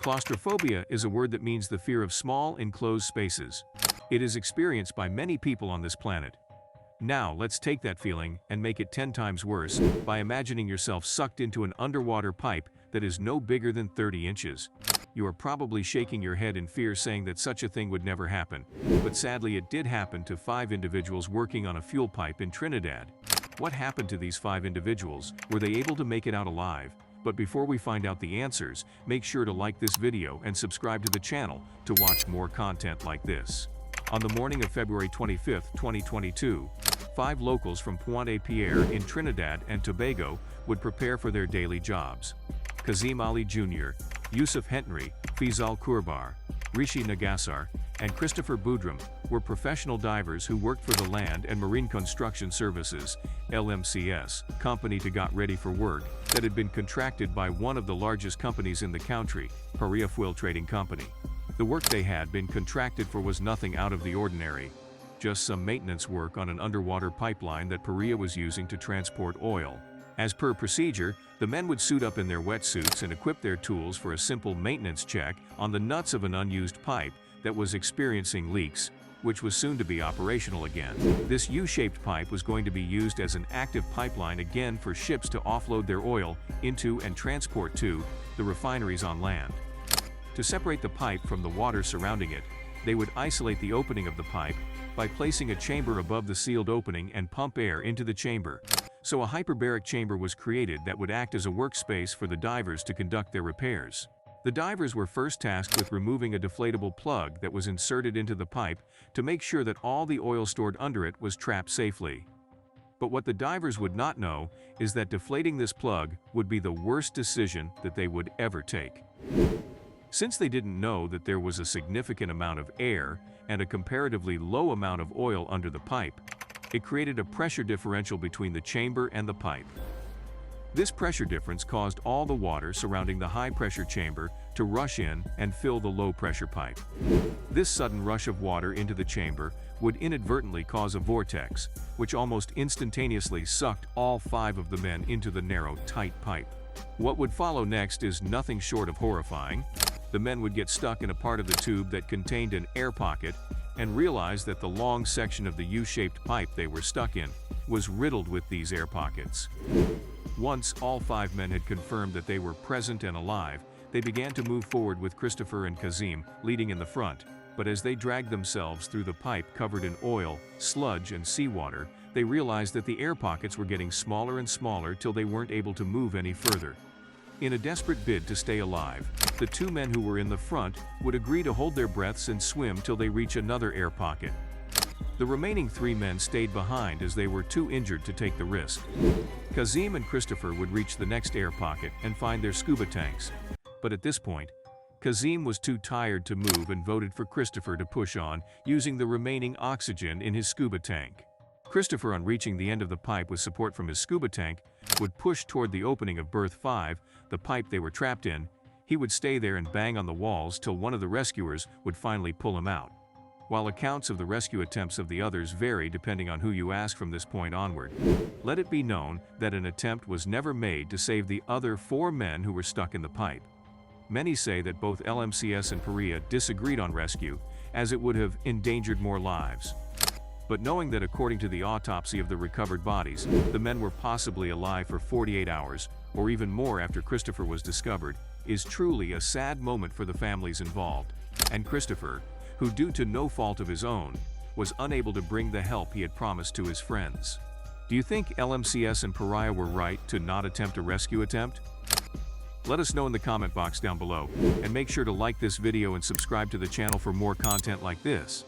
Claustrophobia is a word that means the fear of small, enclosed spaces. It is experienced by many people on this planet. Now, let's take that feeling and make it 10 times worse by imagining yourself sucked into an underwater pipe that is no bigger than 30 inches. You are probably shaking your head in fear, saying that such a thing would never happen. But sadly, it did happen to 5 individuals working on a fuel pipe in Trinidad. What happened to these 5 individuals? Were they able to make it out alive? But before we find out the answers, make sure to like this video and subscribe to the channel to watch more content like this. On the morning of February 25, 2022, 5 locals from Paria Pierre in Trinidad and Tobago would prepare for their daily jobs. Kazim Ali Jr., Yusuf Henry, Faisal Kurbar, Rishi Nagasar, and Christopher Boudram were professional divers who worked for the Land and Marine Construction Services (LMCS) company to get ready for work that had been contracted by one of the largest companies in the country, Paria Fuel Trading Company. The work they had been contracted for was nothing out of the ordinary, just some maintenance work on an underwater pipeline that Paria was using to transport oil. As per procedure, the men would suit up in their wetsuits and equip their tools for a simple maintenance check on the nuts of an unused pipe that was experiencing leaks, which was soon to be operational again. This U-shaped pipe was going to be used as an active pipeline again for ships to offload their oil into and transport to the refineries on land. To separate the pipe from the water surrounding it, they would isolate the opening of the pipe by placing a chamber above the sealed opening and pump air into the chamber. So a hyperbaric chamber was created that would act as a workspace for the divers to conduct their repairs. The divers were first tasked with removing a deflatable plug that was inserted into the pipe to make sure that all the oil stored under it was trapped safely. But what the divers would not know is that deflating this plug would be the worst decision that they would ever take. Since they didn't know that there was a significant amount of air and a comparatively low amount of oil under the pipe, it created a pressure differential between the chamber and the pipe. This pressure difference caused all the water surrounding the high-pressure chamber to rush in and fill the low-pressure pipe. This sudden rush of water into the chamber would inadvertently cause a vortex, which almost instantaneously sucked all 5 of the men into the narrow, tight pipe. What would follow next is nothing short of horrifying. The men would get stuck in a part of the tube that contained an air pocket and realize that the long section of the U-shaped pipe they were stuck in was riddled with these air pockets. Once all 5 men had confirmed that they were present and alive, they began to move forward with Christopher and Kazim leading in the front. But as they dragged themselves through the pipe covered in oil, sludge, and seawater, they realized that the air pockets were getting smaller and smaller till they weren't able to move any further. In a desperate bid to stay alive, the 2 men who were in the front would agree to hold their breaths and swim till they reach another air pocket. The remaining 3 men stayed behind as they were too injured to take the risk. Kazim and Christopher would reach the next air pocket and find their scuba tanks. But at this point, Kazim was too tired to move and voted for Christopher to push on, using the remaining oxygen in his scuba tank. Christopher, on reaching the end of the pipe with support from his scuba tank, would push toward the opening of berth 5, the pipe they were trapped in. He would stay there and bang on the walls till one of the rescuers would finally pull him out. While accounts of the rescue attempts of the others vary depending on who you ask from this point onward, let it be known that an attempt was never made to save the other 4 men who were stuck in the pipe. Many say that both LMCS and Paria disagreed on rescue, as it would have endangered more lives. But knowing that according to the autopsy of the recovered bodies, the men were possibly alive for 48 hours, or even more after Christopher was discovered, is truly a sad moment for the families involved. And Christopher, who due to no fault of his own, was unable to bring the help he had promised to his friends. Do you think LMCS and Paria were right to not attempt a rescue attempt? Let us know in the comment box down below, and make sure to like this video and subscribe to the channel for more content like this.